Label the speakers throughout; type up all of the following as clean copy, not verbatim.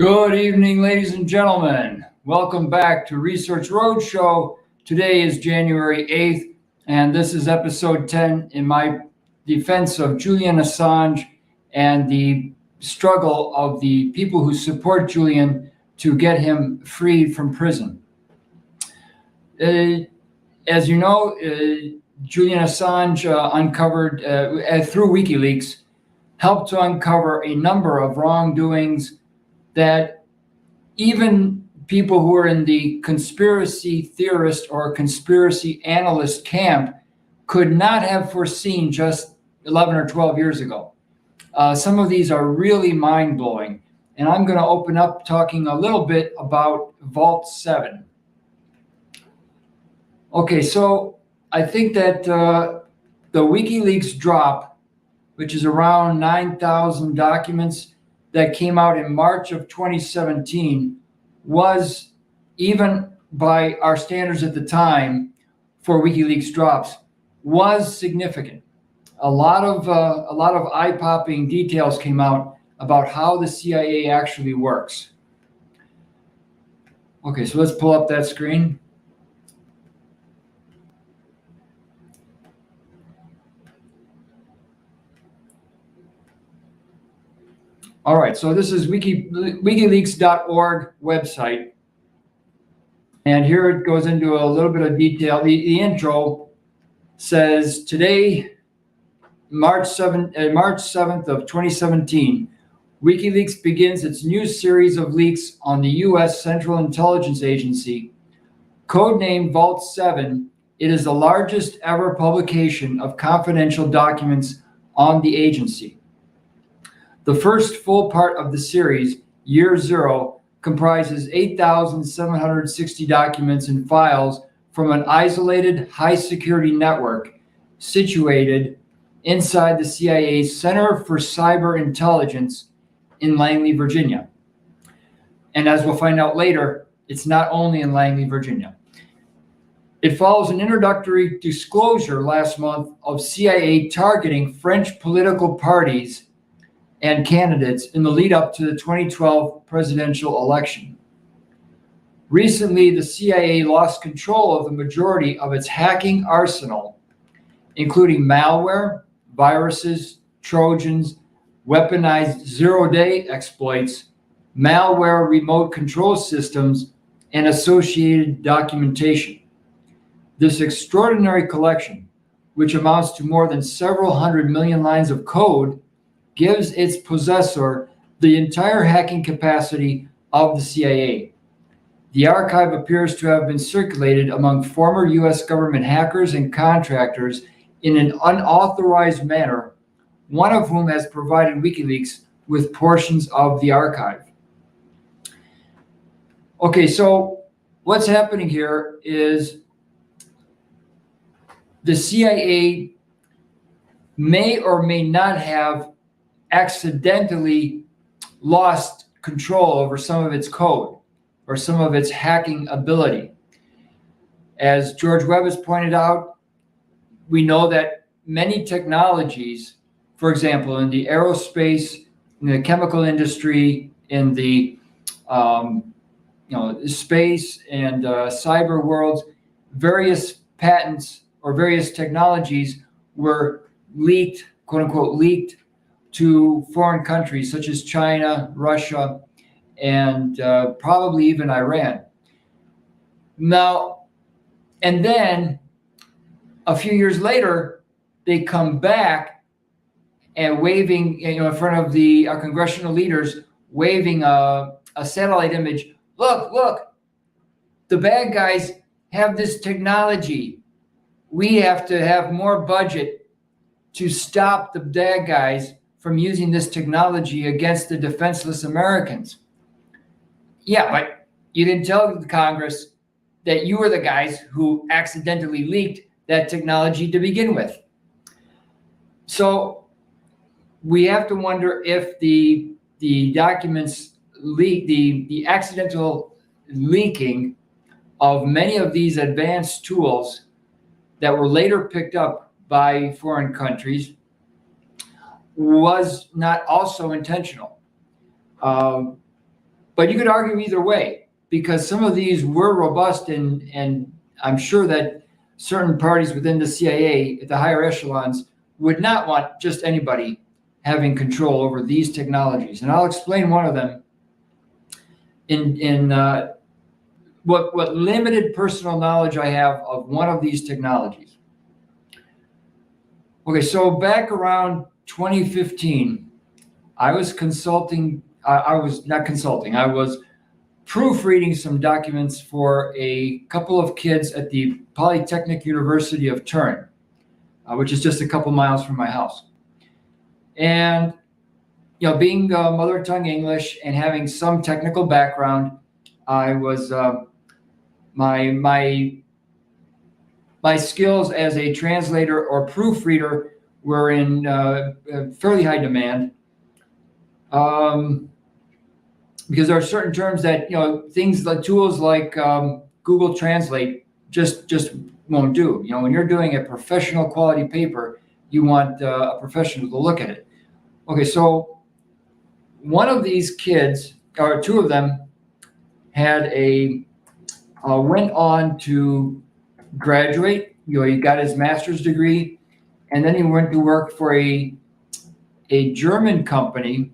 Speaker 1: Good evening, ladies and gentlemen. Welcome back to Research Roadshow. Today is January 8th, and this is episode 10 in my defense of Julian Assange and the struggle of the people who support Julian to get him freed from prison. As you know, Julian Assange uncovered, through WikiLeaks, helped to uncover a number of wrongdoings that even people who are in the conspiracy theorist or conspiracy analyst camp could not have foreseen just 11 or 12 years ago. Some of these are really mind-blowing, and I'm going to open up talking a little bit about Vault 7. Okay, so I think that the WikiLeaks drop, which is around 9,000 documents, that came out in March of 2017, was, even by our standards at the time for WikiLeaks drops, was significant. A lot of eye-popping details came out about how the CIA actually works. Okay, so let's pull up that screen. All right, so this is WikiLeaks.org website. And here it goes into a little bit of detail. The intro says, today, March 7th of 2017, WikiLeaks begins its new series of leaks on the U.S. Central Intelligence Agency. Codenamed Vault 7, it is the largest ever publication of confidential documents on the agency. The first full part of the series, Year Zero, comprises 8,760 documents and files from an isolated high-security network situated inside the CIA's Center for Cyber Intelligence in Langley, Virginia. And as we'll find out later, it's not only in Langley, Virginia. It follows an introductory disclosure last month of CIA targeting French political parties and candidates in the lead up to the 2012 presidential election. Recently, the CIA lost control of the majority of its hacking arsenal, including malware, viruses, Trojans, weaponized zero-day exploits, malware remote control systems, and associated documentation. This extraordinary collection, which amounts to more than several 100 million lines of code, gives its possessor the entire hacking capacity of the CIA. The archive appears to have been circulated among former U.S. government hackers and contractors in an unauthorized manner, one of whom has provided WikiLeaks with portions of the archive. Okay, so what's happening here is the CIA may or may not have accidentally lost control over some of its code or some of its hacking ability. As George Webb has pointed out, we know that many technologies, for example, in the aerospace, in the chemical industry, in the space and cyber worlds, various patents or various technologies were leaked, quote unquote, leaked to foreign countries such as China, Russia, and probably even Iran. Now, and then a few years later, they come back and waving, in front of our congressional leaders, waving a satellite image. Look, the bad guys have this technology. We have to have more budget to stop the bad guys from using this technology against the defenseless Americans. Yeah, but you didn't tell the Congress that you were the guys who accidentally leaked that technology to begin with. So we have to wonder if the documents leak, the accidental leaking of many of these advanced tools that were later picked up by foreign countries was not also intentional. But you could argue either way, because some of these were robust, and I'm sure that certain parties within the CIA at the higher echelons would not want just anybody having control over these technologies. And I'll explain one of them in what limited personal knowledge I have of one of these technologies. Okay, so back around 2015, I was proofreading some documents for a couple of kids at the Polytechnic University of Turin, which is just a couple miles from my house. And, being mother tongue English and having some technical background, I was, my skills as a translator or proofreader were in fairly high demand. Because there are certain terms that, things like tools like Google Translate just won't do. When you're doing a professional quality paper, you want a professional to look at it. Okay, so one of these kids, or two of them, had went on to graduate. He got his master's degree, and then he went to work for a German company.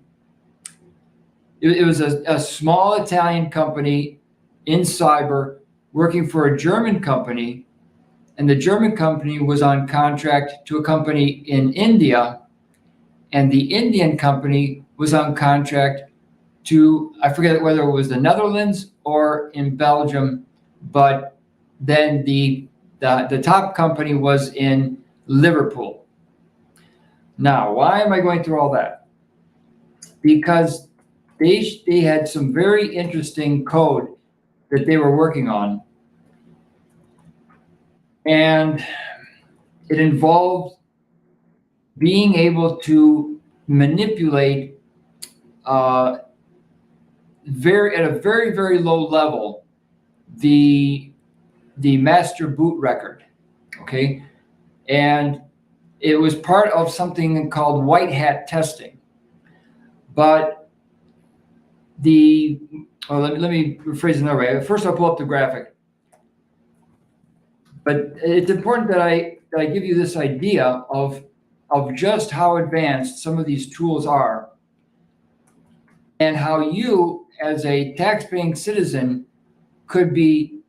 Speaker 1: It was a small Italian company in cyber working for a German company, and the German company was on contract to a company in India, and the Indian company was on contract to, I forget whether it was the Netherlands or in Belgium, but then the top company was in Liverpool. Now, why am I going through all that? Because they had some very interesting code that they were working on. And it involved being able to manipulate at a very, very low level the master boot record. Okay. And it was part of something called white hat testing. But let me rephrase it another way. First, I'll pull up the graphic. But it's important that I give you this idea of just how advanced some of these tools are, and how you, as a tax-paying citizen, could be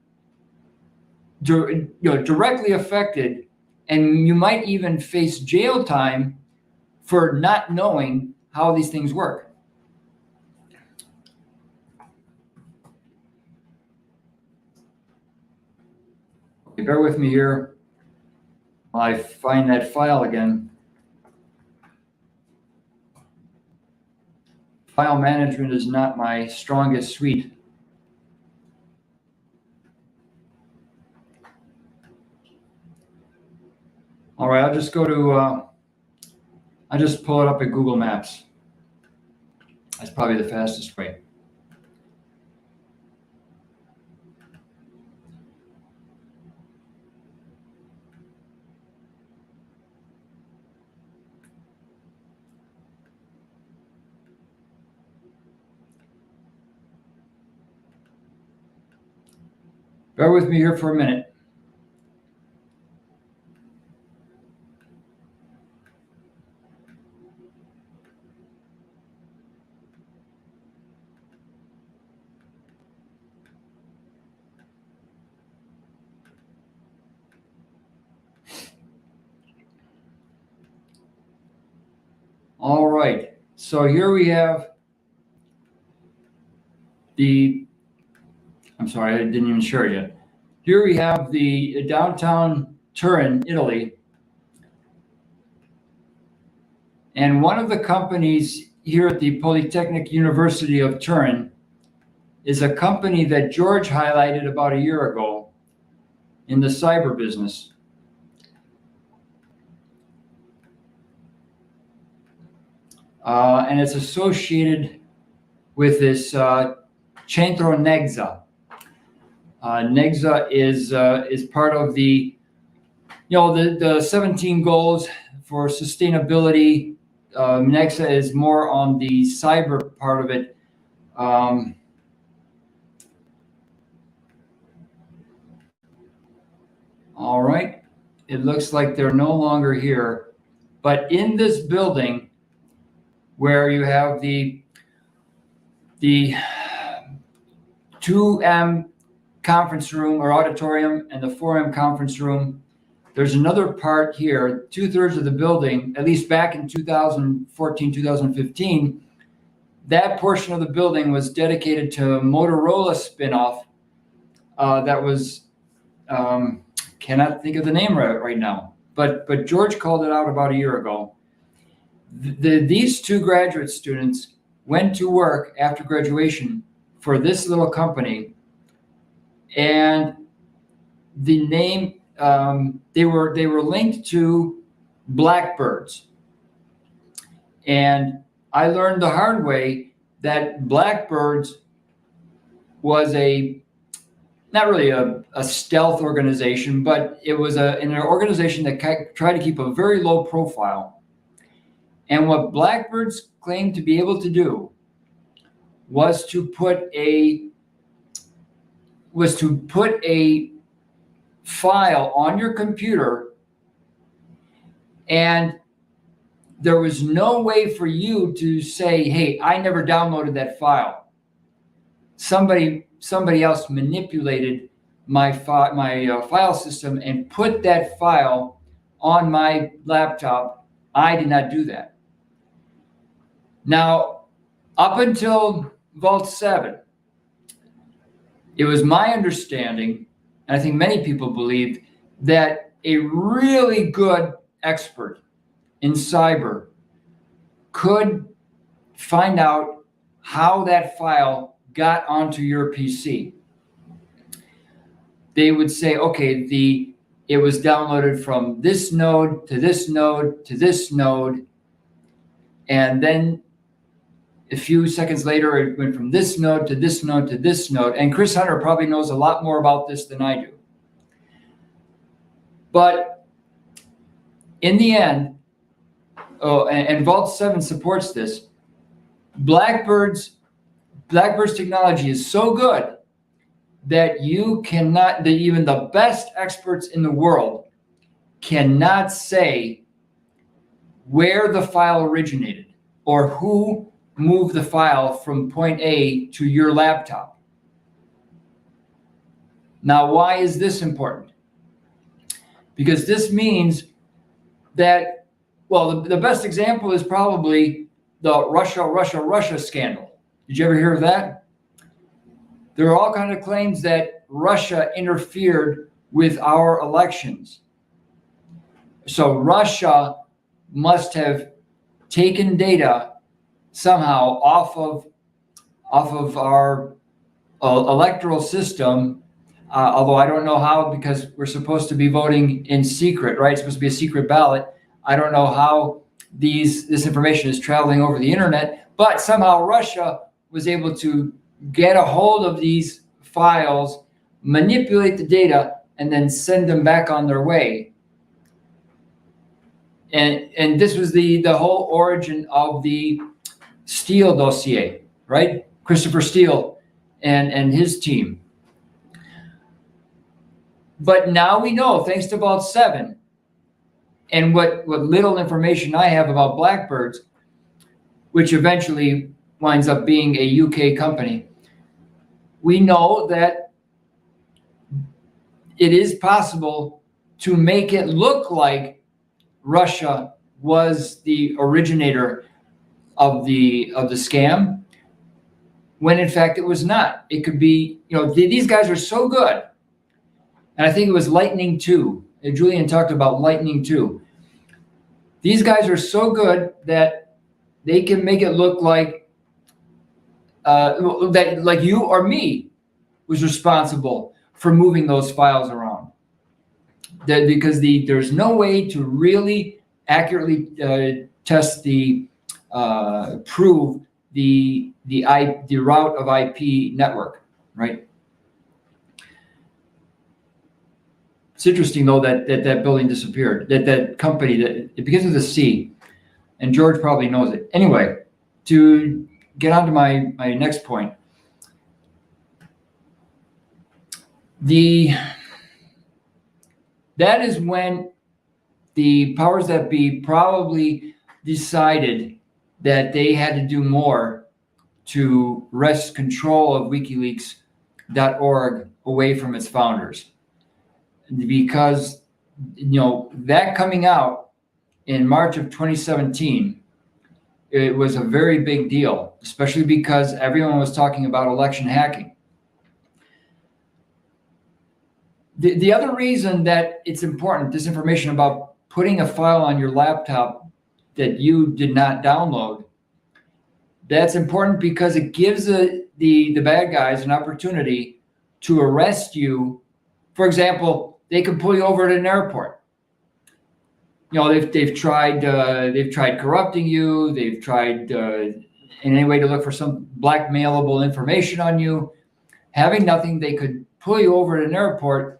Speaker 1: directly affected, and you might even face jail time for not knowing how these things work. Okay, bear with me here while I find that file again. File management is not my strongest suite. All right, I'll just go to, I'll just pull it up at Google Maps. That's probably the fastest way. Bear with me here for a minute. All right, so here we have I'm sorry, I didn't even share it yet. Here we have the downtown Turin, Italy. And one of the companies here at the Polytechnic University of Turin is a company that George highlighted about a year ago in the cyber business. And it's associated with this Centro Nexa. Nexa is part of the 17 goals for sustainability. Nexa is more on the cyber part of it. All right. It looks like they're no longer here. But in this building where you have the 2M conference room or auditorium and the 4M conference room, there's another part here, 2/3 of the building, at least back in 2014, 2015, that portion of the building was dedicated to a Motorola spinoff that was, cannot think of the name right now, but George called it out about a year ago. These two graduate students went to work after graduation for this little company, and the name, they were linked to blackbirds. And I learned the hard way that blackbirds was not really a stealth organization, but it was an organization that tried to keep a very low profile. And what blackbirds claimed to be able to do was to put a file on your computer, and there was no way for you to say, hey, I never downloaded that file. Somebody else manipulated my file system and put that file on my laptop. I did not do that. Now, up until Vault 7, it was my understanding, and I think many people believed, that a really good expert in cyber could find out how that file got onto your PC. They would say, okay, it was downloaded from this node to this node to this node, and then a few seconds later, it went from this node to this node to this node. And Chris Hunter probably knows a lot more about this than I do. But in the end, and Vault 7 supports this, Blackbird's technology is so good that that even the best experts in the world cannot say where the file originated or who moved the file from point A to your laptop. Now, why is this important? Because this means that, well, the best example is probably the Russia scandal. Did you ever hear of that? There are all kinds of claims that Russia interfered with our elections. So Russia must have taken data somehow off of our electoral system, although I don't know how, because we're supposed to be voting in secret, right? It's supposed to be a secret ballot. I don't know how this information is traveling over the internet, but somehow Russia was able to get a hold of these files, manipulate the data, and then send them back on their way. And this was the whole origin of the Steele dossier, right? Christopher Steele and his team. But now we know, thanks to Vault 7, and what little information I have about Blackbirds, which eventually winds up being a UK company, we know that it is possible to make it look like Russia was the originator of the scam, when in fact it was not. It could be, these guys are so good. And I think it was Lightning 2. Julian talked about Lightning 2. These guys are so good that they can make it look like that like you or me was responsible for moving those files around. Because there's no way to really accurately test prove the route of IP network, right? It's interesting though that building disappeared, that company, that it begins with a C, and George probably knows it. Anyway, to get on to my next point, that that is when the powers that be probably decided that they had to do more to wrest control of WikiLeaks.org away from its founders. Because, that coming out in March of 2017, it was a very big deal, especially because everyone was talking about election hacking. The other reason that it's important, this information about putting a file on your laptop that you did not download, that's important because it gives the bad guys an opportunity to arrest you. For example, they can pull you over at an airport. They've tried corrupting you. They've tried in any way to look for some blackmailable information on you. Having nothing, they could pull you over at an airport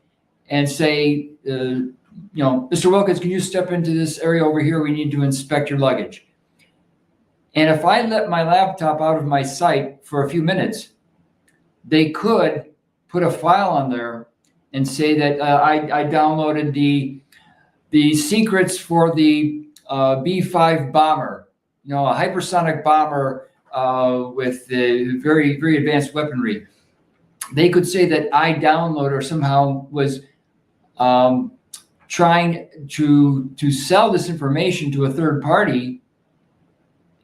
Speaker 1: and say, Mr. Wilkins, can you step into this area over here? We need to inspect your luggage. And if I let my laptop out of my sight for a few minutes, they could put a file on there and say that I downloaded the secrets for the B-5 bomber, a hypersonic bomber with very, very advanced weaponry. They could say that I downloaded or somehow was trying to sell this information to a third party.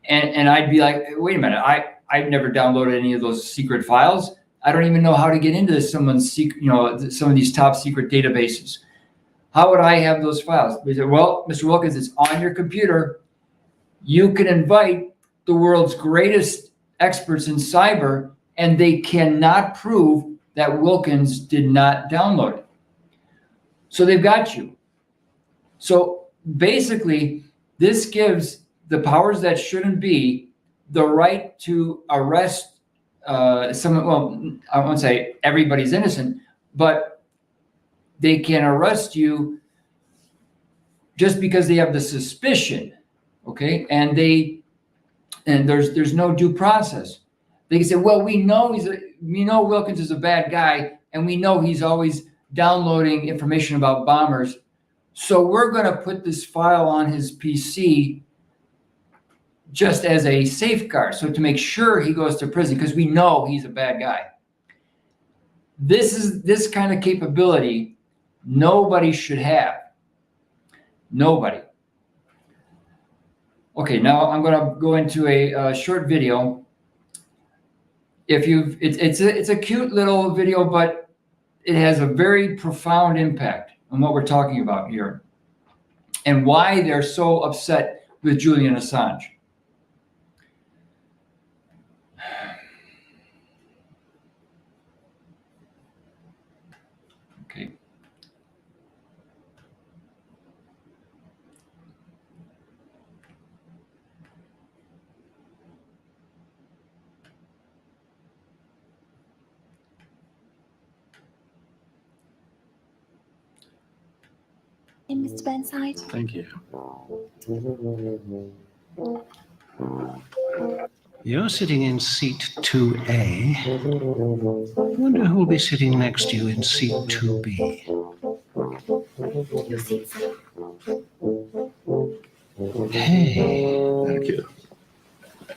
Speaker 1: And I'd be like, wait a minute, I've never downloaded any of those secret files. I don't even know how to get into someone's secret, some of these top secret databases. How would I have those files? They said, well, Mr. Wilkins, it's on your computer. You can invite the world's greatest experts in cyber, and they cannot prove that Wilkins did not download it. So they've got you. So basically, this gives the powers that shouldn't be the right to arrest someone. Well, I won't say everybody's innocent, but they can arrest you just because they have the suspicion, okay? And there's no due process. They can say, well, we know Wilkins is a bad guy, and we know he's always downloading information about bombers. So we're going to put this file on his PC just as a safeguard, so to make sure he goes to prison, because we know he's a bad guy. This kind of capability nobody should have. Nobody. Okay, now I'm going to go into a short video. It's a cute little video, but it has a very profound impact on what we're talking about here and why they're so upset with Julian Assange. Okay.
Speaker 2: Mr. Burnside.
Speaker 3: Thank you. You're sitting in seat 2A. I wonder who will be sitting next to you in seat 2B.
Speaker 2: Your seat, sir.
Speaker 3: Hey.
Speaker 4: Thank you.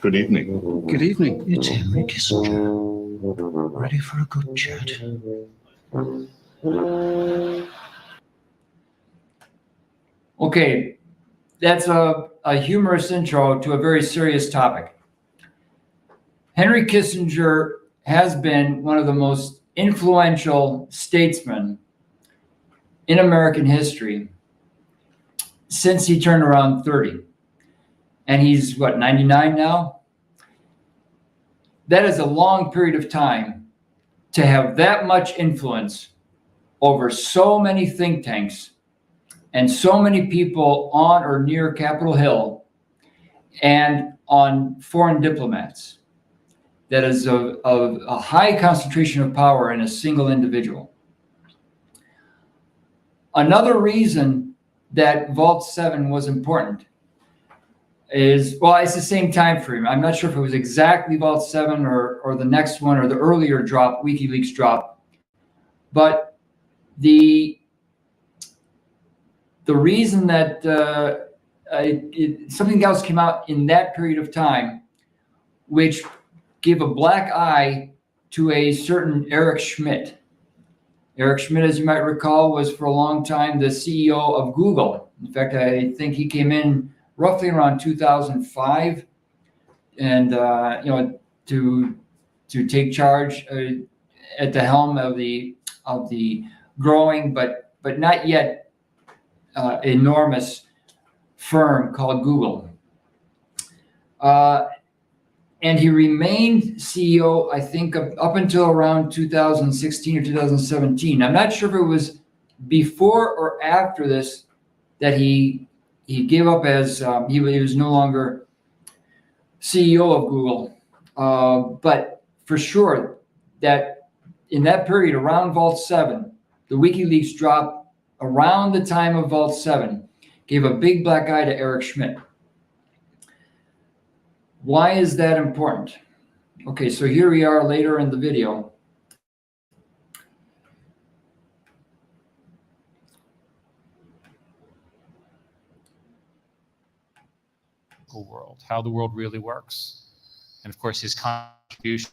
Speaker 4: Good evening.
Speaker 3: Good evening. It's Henry Kissinger. Ready for a good chat?
Speaker 1: Okay, that's a humorous intro to a very serious topic. Henry Kissinger has been one of the most influential statesmen in American history since he turned around 30. And he's, 99 now? That is a long period of time to have that much influence over so many think tanks and so many people on or near Capitol Hill and on foreign diplomats. That is a high concentration of power in a single individual. Another reason that Vault 7 was important is, well, it's the same time frame. I'm not sure if it was exactly Vault 7 or the next one or the earlier drop, WikiLeaks drop, but the reason that something else came out in that period of time, which gave a black eye to a certain Eric Schmidt. Eric Schmidt, as you might recall, was for a long time the CEO of Google. In fact, I think he came in roughly around 2005, and to take charge at the helm of the growing but not yet enormous firm called Google. And he remained CEO, I think, up until around 2016 or 2017. I'm not sure if it was before or after this that he gave up as he was no longer CEO of Google. But for sure, that in that period around Vault 7, the WikiLeaks drop around the time of Vault 7 gave a big black eye to Eric Schmidt. Why is that important? Okay, so here we are later in the video.
Speaker 5: World, how the world really works, and of course his contributions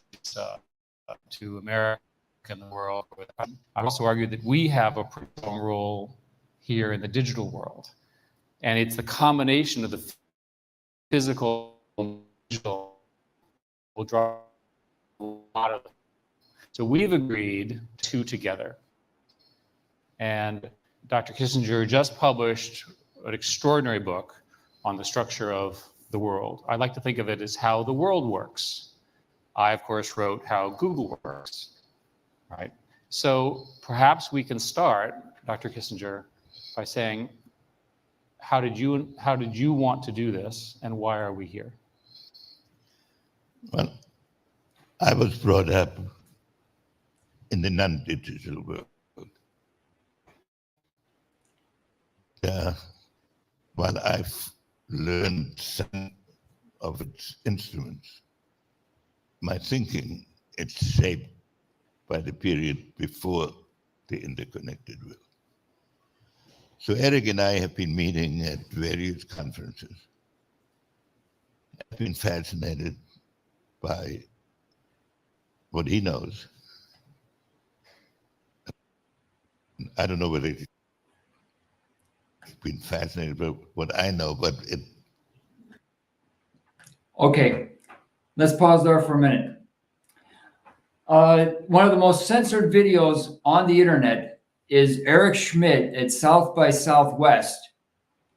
Speaker 5: to America and the world. I also argue that we have a pretty strong role here in the digital world, and it's the combination of the physical and digital will draw a lot of them. So we've agreed two together, and Dr. Kissinger just published an extraordinary book on the structure of the world. I like to think of it as how the world works. I, of course, wrote how Google works, right? So perhaps we can start, Dr. Kissinger, by saying, how did you want to do this, and why are we here?
Speaker 6: Well, I was brought up in the non-digital world. While I've learned some of its instruments, my thinking is shaped by the period before the interconnected world. So Eric and I have been meeting at various conferences. I've been fascinated by what he knows. I don't know whether he's been fascinated by what I know, but it.
Speaker 1: Okay, let's pause there for a minute. One of the most censored videos on the internet is Eric Schmidt at South by Southwest.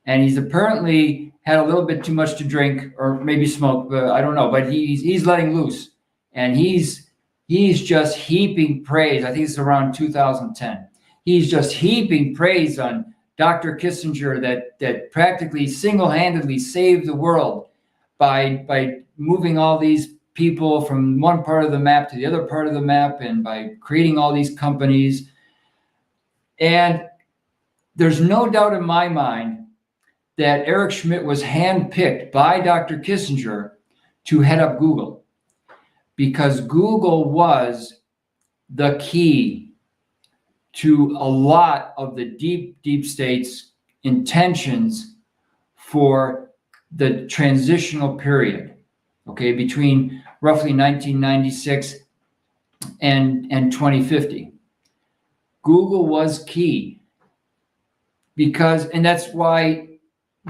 Speaker 1: And he's apparently had a little bit too much to drink or maybe smoke, but I don't know, but he's letting loose. And he's just heaping praise. I think it's around 2010. He's just heaping praise on Dr. Kissinger that practically single-handedly saved the world by moving all these people from one part of the map to the other part of the map and by creating all these companies. And there's no doubt in my mind that Eric Schmidt was handpicked by Dr. Kissinger to head up Google, because Google was the key to a lot of the deep state's intentions for the transitional period, okay, between roughly 1996 and 2050. Google was key because, and that's why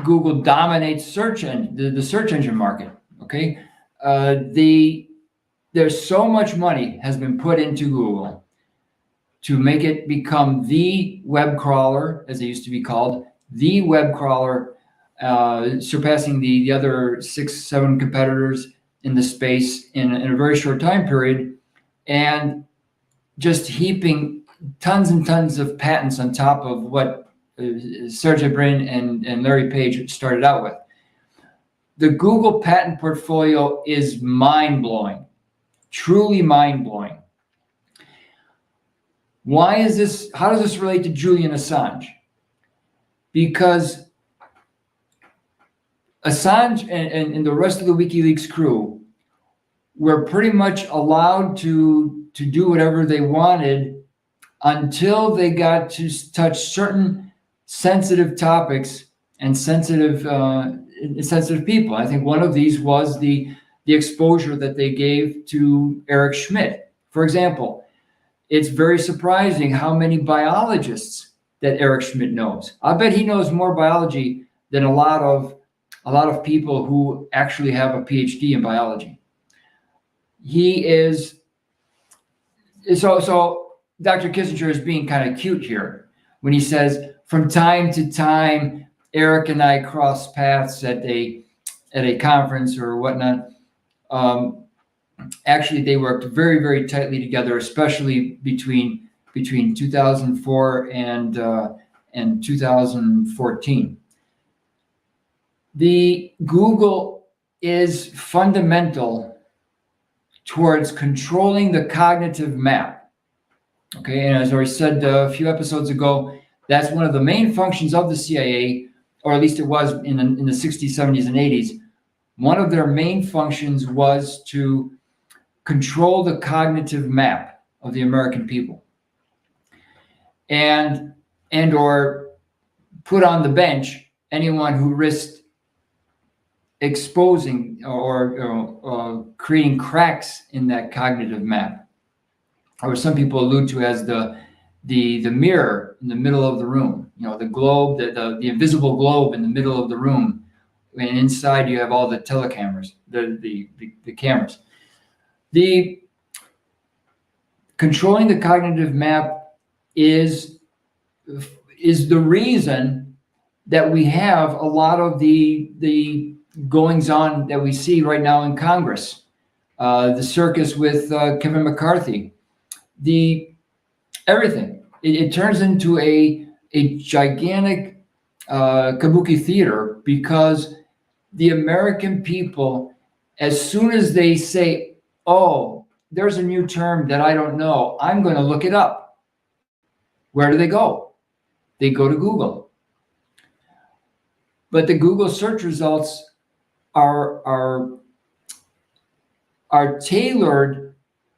Speaker 1: Google dominates the search engine market, okay? There's so much money has been put into Google to make it become the web crawler, as it used to be called, the web crawler, surpassing the other 6-7 competitors in the space in a very short time period, and just heaping tons and tons of patents on top of what Sergey Brin and Larry Page started out with. The Google patent portfolio is mind-blowing, truly mind-blowing. Why is this? How does this relate to Julian Assange? Because Assange and the rest of the WikiLeaks crew were pretty much allowed to do whatever they wanted until they got to touch certain sensitive topics and sensitive people. I think one of these was the exposure that they gave to Eric Schmidt. For example, it's very surprising how many biologists that Eric Schmidt knows. I bet he knows more biology than a lot of people who actually have a PhD in biology. He is so Dr. Kissinger is being kind of cute here when he says, from time to time, Eric and I cross paths at a conference or whatnot. Actually, they worked very, very tightly together, especially between 2004 and 2014. The Google is fundamental towards controlling the cognitive map. Okay, and as I said a few episodes ago, that's one of the main functions of the CIA, or at least it was in the 60s, 70s, and 80s. One of their main functions was to control the cognitive map of the American people, and or put on the bench anyone who risked exposing or creating cracks in that cognitive map, or some people allude to as the mirror in the middle of the room. You know, the globe, the invisible globe in the middle of the room, and inside you have all the telecameras, the cameras. The controlling the cognitive map is the reason that we have a lot of the goings on that we see right now in Congress, the circus with Kevin McCarthy, everything. It turns into a gigantic kabuki theater, because the American people, as soon as they say, oh, there's a new term that I don't know, I'm going to look it up. Where do they go? They go to Google. But the Google search results are tailored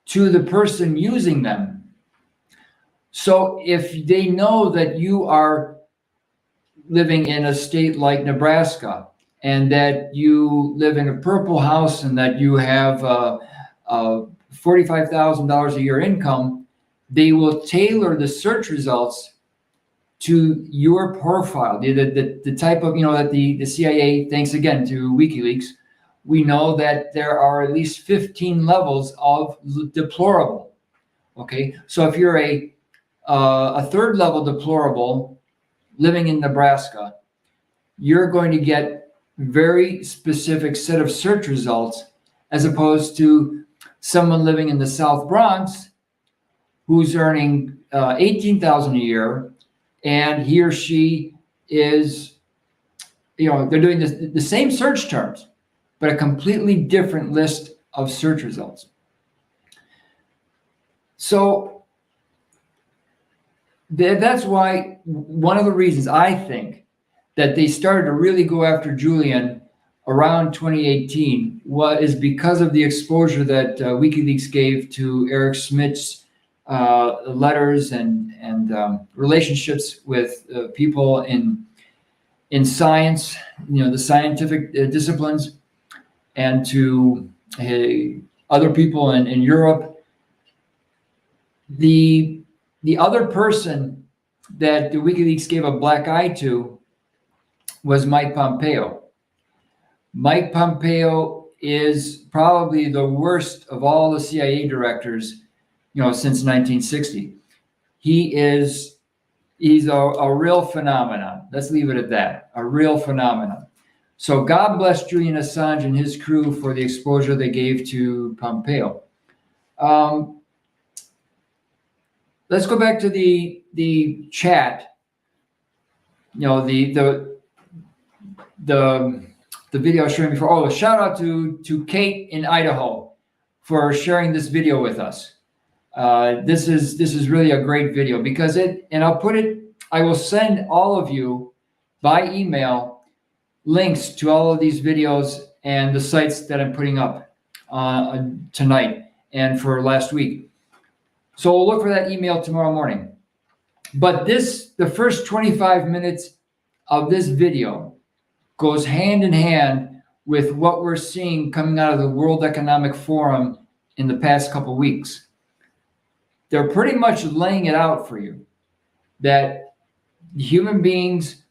Speaker 1: to the person using them. So if they know that you are living in a state like Nebraska, and that you live in a purple house, and that you have $45,000 a year income, they will tailor the search results to your profile, the type of, that the CIA, thanks again to WikiLeaks, we know that there are at least 15 levels of deplorable. Okay, so if you're a third level deplorable living in Nebraska, you're going to get very specific set of search results, as opposed to someone living in the South Bronx who's earning $18,000 a year, and he or she is, they're doing the same search terms, but a completely different list of search results. So that's why one of the reasons I think that they started to really go after Julian around 2018 is because of the exposure that WikiLeaks gave to Eric Schmidt's letters and relationships with people in science, the scientific disciplines, and to other people in Europe. The other person that the WikiLeaks gave a black eye to was Mike Pompeo. Mike Pompeo is probably the worst of all the CIA directors, since 1960. He's a real phenomenon. Let's leave it at that. A real phenomenon. So God bless Julian Assange and his crew for the exposure they gave to Pompeo. Let's go back to the chat. The video I was showing before. Oh, shout out to Kate in Idaho for sharing this video with us. This is really a great video, because I will send all of you by email links to all of these videos and the sites that I'm putting up tonight and for last week. So we'll look for that email tomorrow morning. But the first 25 minutes of this video goes hand in hand with what we're seeing coming out of the World Economic Forum in the past couple weeks. They're pretty much laying it out for you that human beings,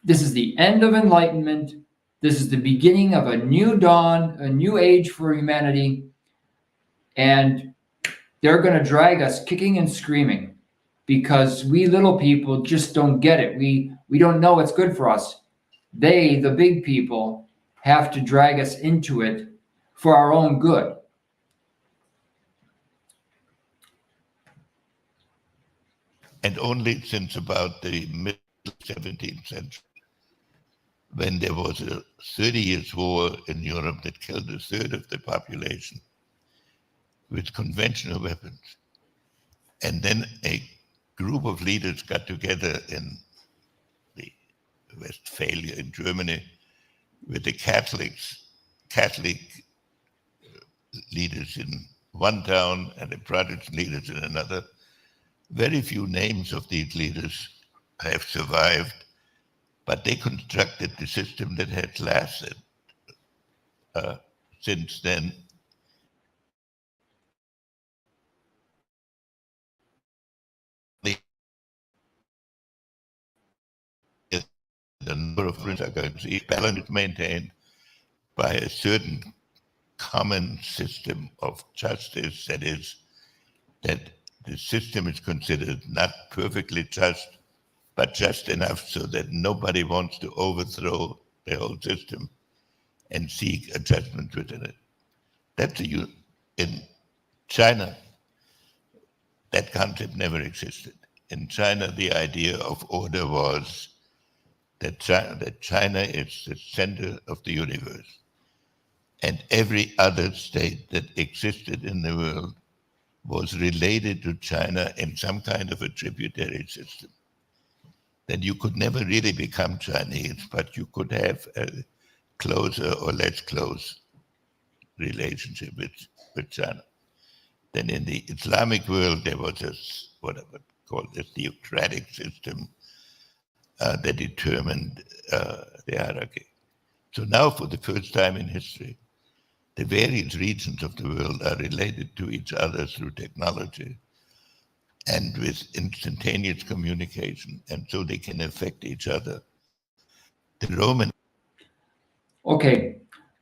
Speaker 1: this is the end of enlightenment. This is the beginning of a new dawn, a new age for humanity. And they're going to drag us kicking and screaming because we little people just don't get it. We don't know what's good for us. They, the big people, have to drag us into it for our own good.
Speaker 6: And only since about the mid 17th century, when there was a 30 years war in Europe that killed a third of the population with conventional weapons. And then a group of leaders got together in the Westphalia in Germany with the Catholic leaders in one town and the Protestant leaders in another. Very few names of these leaders have survived, but they constructed the system that has lasted since then. The number of prints are going to see balance is maintained by a certain common system of justice, that is, that the system is considered not perfectly just, but just enough so that nobody wants to overthrow the whole system and seek adjustment within it. That's in China, that concept never existed. In China, the idea of order was that China is the center of the universe. And every other state that existed in the world was related to China in some kind of a tributary system. That you could never really become Chinese, but you could have a closer or less close relationship with China. Then in the Islamic world, there was this, what I would call a theocratic system that determined the hierarchy. So now, for the first time in history, the various regions of the world are related to each other through technology and with instantaneous communication, and so they can affect each other. The Roman.
Speaker 1: Okay,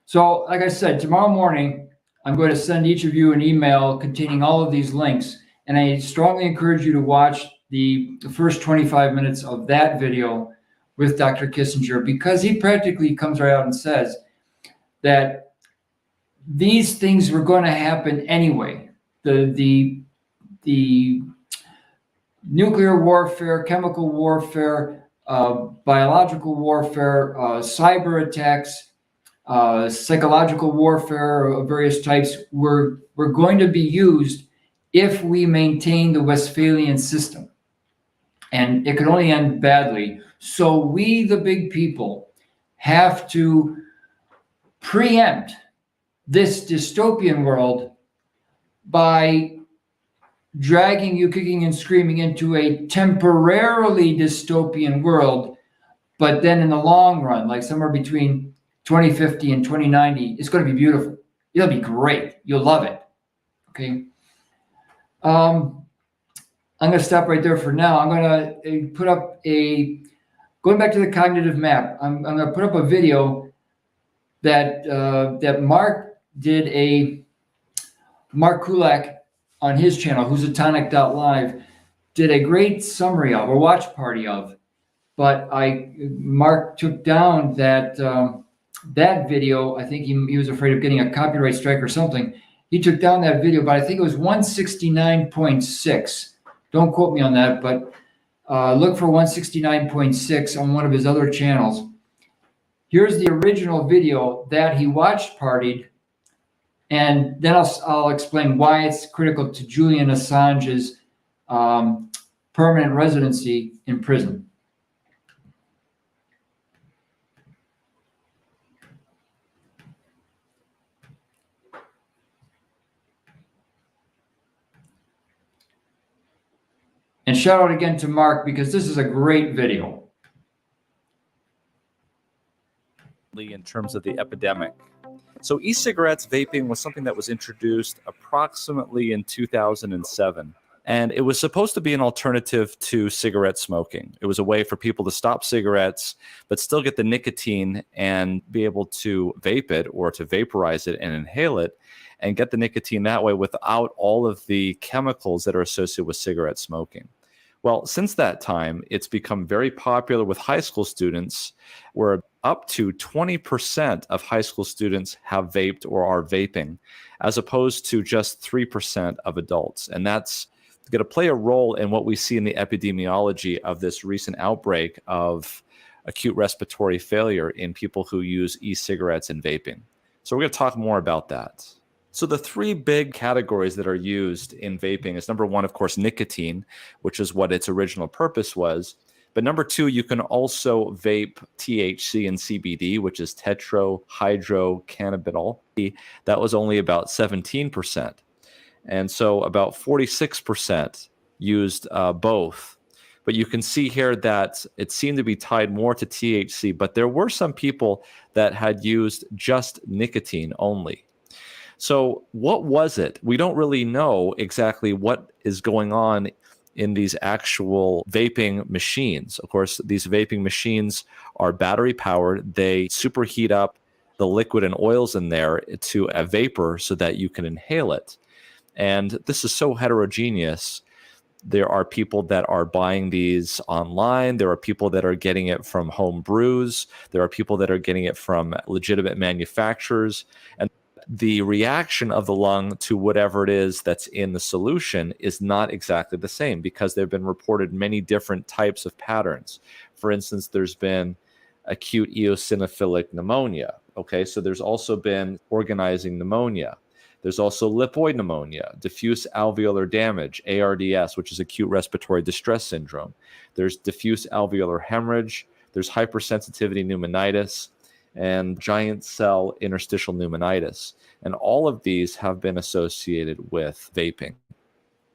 Speaker 1: so like I said, tomorrow morning, I'm going to send each of you an email containing all of these links, and I strongly encourage you to watch the first 25 minutes of that video with Dr. Kissinger, because he practically comes right out and says that these things were going to happen anyway. The nuclear warfare, chemical warfare, biological warfare, cyber attacks, psychological warfare of various types were going to be used if we maintain the Westphalian system. And it could only end badly. So we, the big people, have to preempt this dystopian world by dragging you kicking and screaming into a temporarily dystopian world, but then in the long run, like somewhere between 2050 and 2090, it's going to be beautiful. It'll be great. You'll love it. Okay. I'm going to stop right there for now. I'm going to put up going back to the cognitive map. I'm going to put up a video that Mark did Mark Kulak on his channel, who's atonic.live, did a great summary of, or watch party of. But Mark took down that video. I think he was afraid of getting a copyright strike or something. He took down that video, but I think it was 169.6. Don't quote me on that, but look for 169.6 on one of his other channels. Here's the original video that he watched partied, and then I'll explain why it's critical to Julian Assange's permanent residency in prison. And And shout out again to Mark, because this is a great video.
Speaker 7: In terms of the epidemic. So e-cigarettes, vaping, was something that was introduced approximately in 2007. And it was supposed to be an alternative to cigarette smoking. It was a way for people to stop cigarettes, but still get the nicotine and be able to vape it or to vaporize it and inhale it and get the nicotine that way without all of the chemicals that are associated with cigarette smoking. Well, since that time, it's become very popular with high school students, where up to 20% of high school students have vaped or are vaping, as opposed to just 3% of adults. And that's going to play a role in what we see in the epidemiology of this recent outbreak of acute respiratory failure in people who use e-cigarettes and vaping. So we're going to talk more about that. So the three big categories that are used in vaping is, number one, of course, nicotine, which is what its original purpose was. But number two, you can also vape THC and CBD, which is tetrahydrocannabinol. That was only about 17%. And so about 46% used both. But you can see here that it seemed to be tied more to THC, but there were some people that had used just nicotine only. So what was it? We don't really know exactly what is going on in these actual vaping machines. Of course, these vaping machines are battery powered. They superheat up the liquid and oils in there to a vapor so that you can inhale it. And this is so heterogeneous. There are people that are buying these online. There are people that are getting it from home brews. There are people that are getting it from legitimate manufacturers. And the reaction of the lung to whatever it is that's in the solution is not exactly the same, because there have been reported many different types of patterns. For instance, there's been acute eosinophilic pneumonia. Okay, so there's also been organizing pneumonia. There's also lipoid pneumonia, diffuse alveolar damage, ARDS, which is acute respiratory distress syndrome. There's diffuse alveolar hemorrhage. There's hypersensitivity pneumonitis and giant cell interstitial pneumonitis. And all of these have been associated with vaping.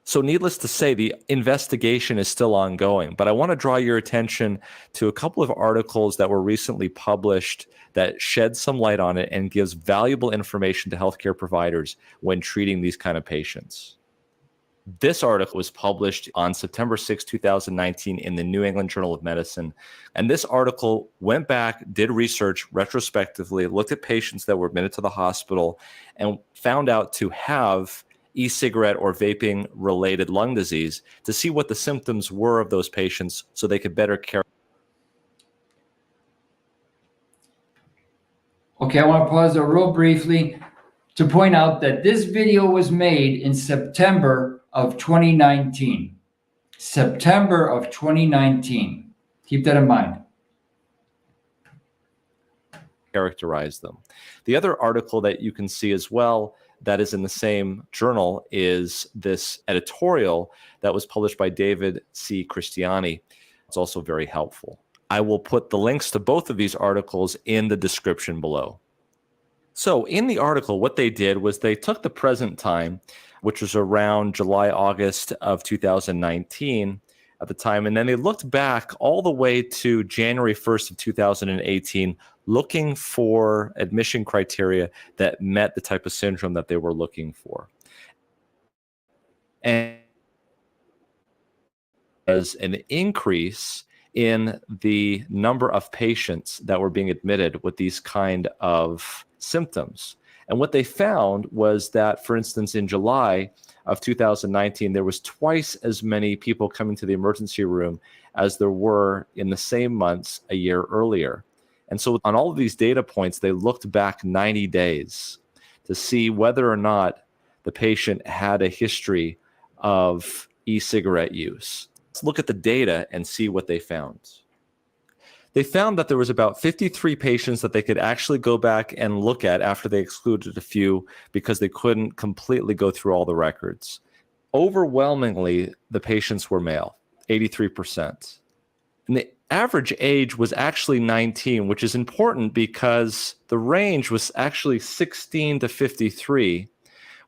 Speaker 7: So needless to say, the investigation is still ongoing, but I want to draw your attention to a couple of articles that were recently published that shed some light on it and gives valuable information to healthcare providers when treating these kind of patients. This article was published on September 6, 2019 in the New England Journal of Medicine. And this article went back, did research retrospectively, looked at patients that were admitted to the hospital, and found out to have e-cigarette or vaping related lung disease to see what the symptoms were of those patients so they could better care.
Speaker 1: Okay, I want to pause there real briefly to point out that this video was made in September of 2019. September of 2019. Keep that in mind.
Speaker 7: Characterize them. The other article that you can see as well that is in the same journal is this editorial that was published by David C. Christiani. It's also very helpful. I will put the links to both of these articles in the description below. So in the article, what they did was they took the present time, which was around July, August of 2019 at the time, and then they looked back all the way to January 1st of 2018, looking for admission criteria that met the type of syndrome that they were looking for. And as an increase in the number of patients that were being admitted with these kind of symptoms. And what they found was that, for instance, in July of 2019, there was twice as many people coming to the emergency room as there were in the same months a year earlier. And so on all of these data points, they looked back 90 days to see whether or not the patient had a history of e-cigarette use. Let's look at the data and see what they found. They found that there was about 53 patients that they could actually go back and look at after they excluded a few because they couldn't completely go through all the records. Overwhelmingly, the patients were male, 83%. And the average age was actually 19, which is important because the range was actually 16 to 53,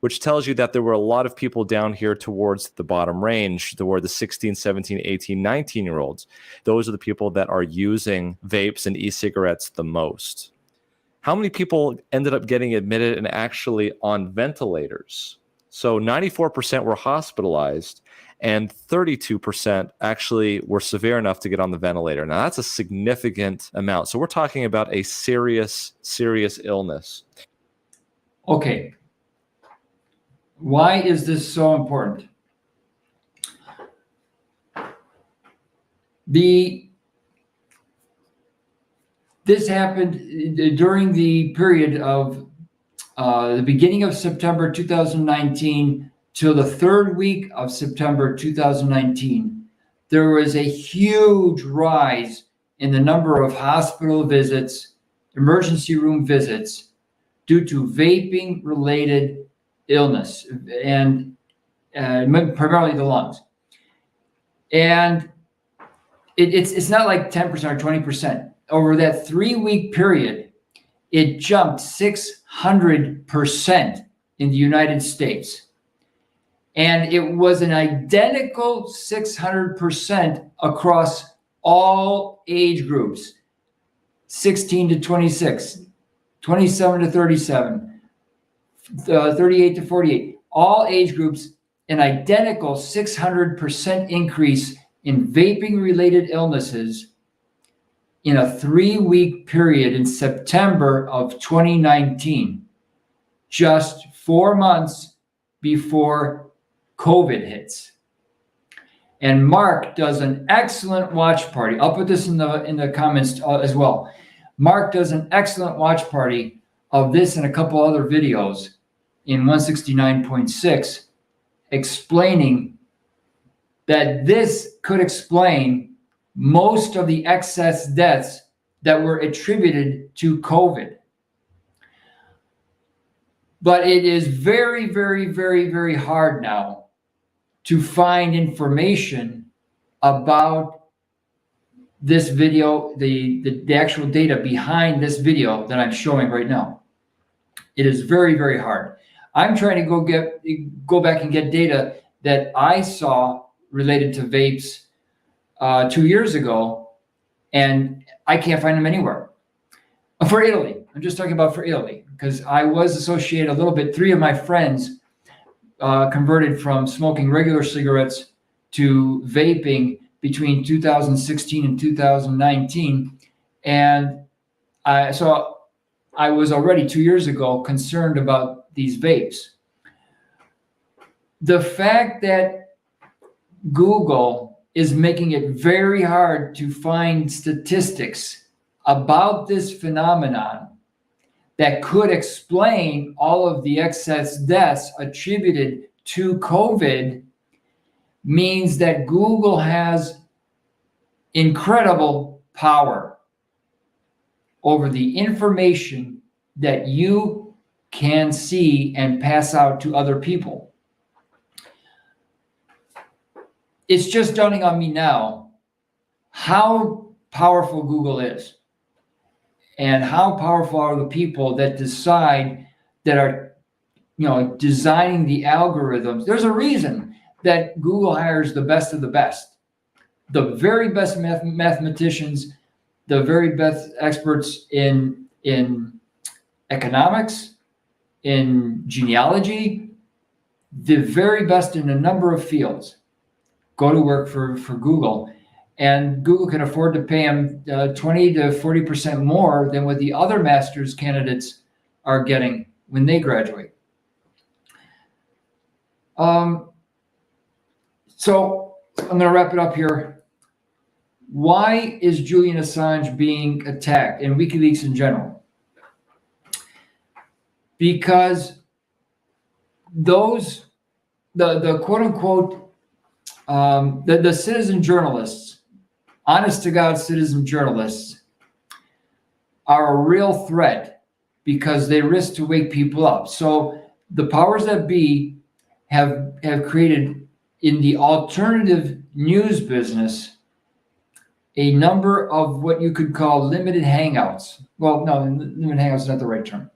Speaker 7: which tells you that there were a lot of people down here towards the bottom range, toward the 16, 17, 18, 19-year-olds. Those are the people that are using vapes and e-cigarettes the most. How many people ended up getting admitted and actually on ventilators? So 94% were hospitalized, and 32% actually were severe enough to get on the ventilator. Now, that's a significant amount. So we're talking about a serious, serious illness.
Speaker 1: Okay. Why is this so important? This happened during the period of the beginning of September 2019 till the third week of September 2019. There was a huge rise in the number of hospital visits, emergency room visits, due to vaping-related illness, and primarily the lungs. And it's not like 10% or 20%. Over that 3-week period, it jumped 600% in the United States. And it was an identical 600% across all age groups, 16 to 26, 27 to 37, 38 to 48, all age groups, an identical 600% increase in vaping-related illnesses in a 3-week period in September of 2019, just 4 months before COVID hits. And Mark does an excellent watch party. I'll put this in the comments as well. Mark does an excellent watch party of this and a couple other videos in 169.6, explaining that this could explain most of the excess deaths that were attributed to COVID. But it is very, very, very, very hard now to find information about this video, the actual data behind this video that I'm showing right now. It is very, very hard. I'm trying to go back and get data that I saw related to vapes 2 years ago, and I can't find them anywhere. For Italy, I'm just talking about for Italy, because I was associated a little bit. 3 of my friends converted from smoking regular cigarettes to vaping between 2016 and 2019. And so I was already 2 years ago concerned about these vapes. The fact that Google is making it very hard to find statistics about this phenomenon that could explain all of the excess deaths attributed to COVID means that Google has incredible power over the information that you can see and pass out to other people. It's just dawning on me now how powerful Google is, and how powerful are the people that decide, that are, designing the algorithms. There's a reason that Google hires the best of the best, the very best mathematicians, the very best experts in economics, in genealogy, the very best in a number of fields go to work for Google, and Google can afford to pay them 20 to 40% more than what the other master's candidates are getting when they graduate. So I'm going to wrap it up here. Why is Julian Assange being attacked, and WikiLeaks in general? Because the quote unquote, the citizen journalists, honest to God citizen journalists, are a real threat because they risk to wake people up. So the powers that be have created in the alternative news business a number of what you could call limited hangouts. Well, no, limited hangouts is not the right term.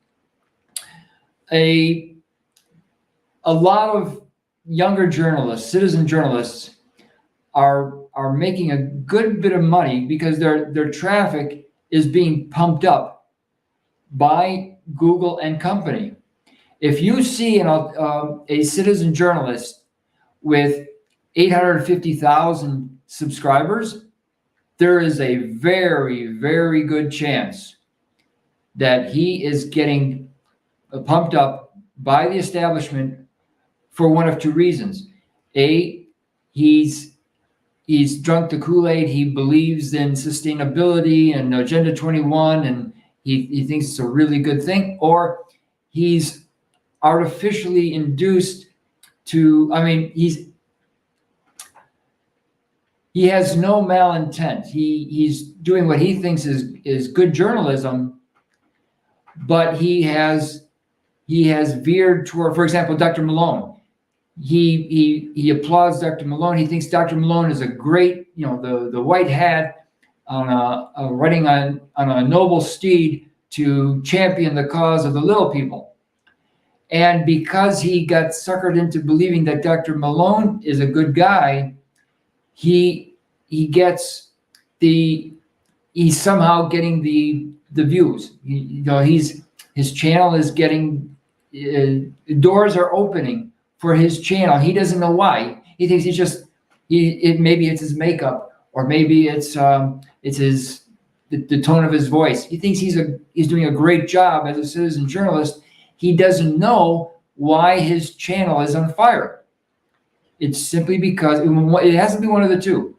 Speaker 1: a lot of younger journalists, citizen journalists, are making a good bit of money because their traffic is being pumped up by Google and company. If you see a citizen journalist with 850,000 subscribers, there is a very, very good chance that he is getting pumped up by the establishment for one of two reasons. A, he's drunk the Kool-Aid. He believes in sustainability and Agenda 21, and he thinks it's a really good thing. Or he's artificially induced to, I mean, he has no malintent. He's doing what he thinks is good journalism, but he has veered toward, for example, Dr. Malone. He applauds Dr. Malone. He thinks Dr. Malone is a great, the white hat on riding on a noble steed to champion the cause of the little people. And because he got suckered into believing that Dr. Malone is a good guy, he's somehow getting the views. His channel is getting, doors are opening for his channel. He doesn't know why. He thinks maybe it's his makeup, or maybe it's the tone of his voice. He thinks he's doing a great job as a citizen journalist. He doesn't know why his channel is on fire. It's simply because it has to be one of the two.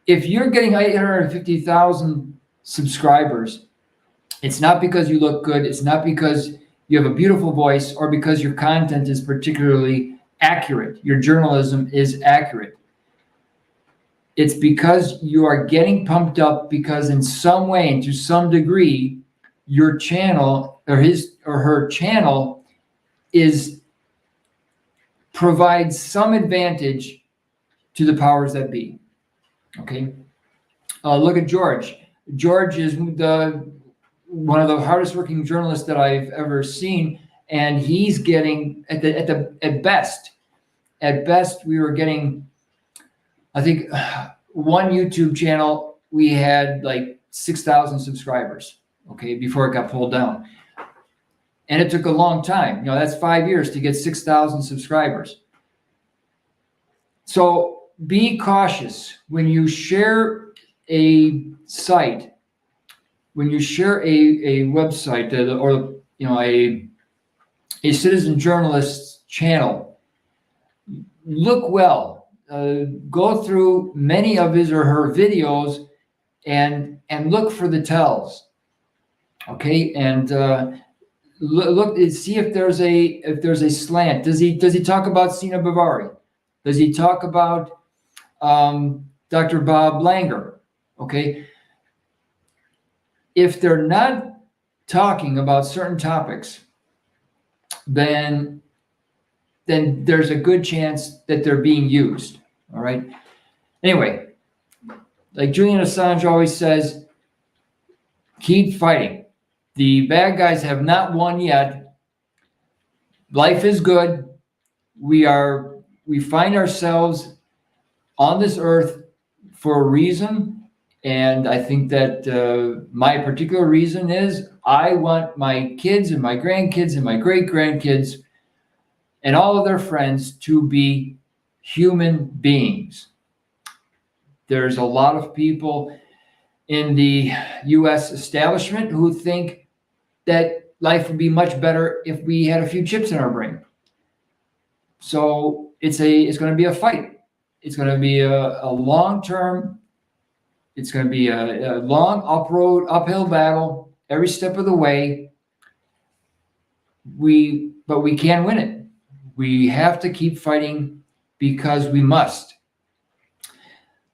Speaker 1: If you're getting 850,000 subscribers, it's not because you look good. It's not because you have a beautiful voice or because your content is particularly accurate. Your journalism is accurate. It's because you are getting pumped up because in some way and to some degree, your channel or his or her channel provides some advantage to the powers that be. Okay. Look at George. George is one of the hardest working journalists that I've ever seen, and he's getting at best we were getting, I think, one YouTube channel we had like 6,000 subscribers. Okay, before it got pulled down, and it took a long time. That's 5 years to get 6,000 subscribers. So be cautious when you share a site, when you share a website or a citizen journalist's channel. Look well. Go through many of his or her videos and look for the tells. Okay, and look, see if there's a slant. Does he talk about Sina Bavari? Does he talk about Dr. Bob Langer? Okay, if they're not talking about certain topics, then there's a good chance that they're being used. All right. Anyway, like Julian Assange always says, keep fighting. The bad guys have not won yet. Life is good. We find ourselves on this earth for a reason. And I think that my particular reason is I want my kids and my grandkids and my great-grandkids and all of their friends to be human beings. There's a lot of people in the U.S. establishment who think that life would be much better if we had a few chips in our brain. So it's going to be a fight. It's going to be a long-term. It's going to be a long uphill battle every step of the way. But we can win it. We have to keep fighting because we must.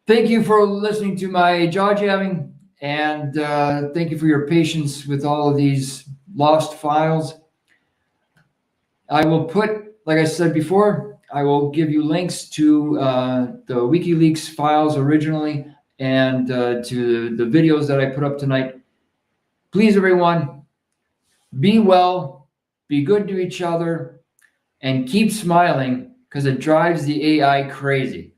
Speaker 1: Thank you for listening to my jaw-jabbing, and thank you for your patience with all of these lost files. I will put, like I said before, I will give you links to the WikiLeaks files originally and to the videos that I put up tonight. Please, everyone, be well, be good to each other, and keep smiling because it drives the AI crazy.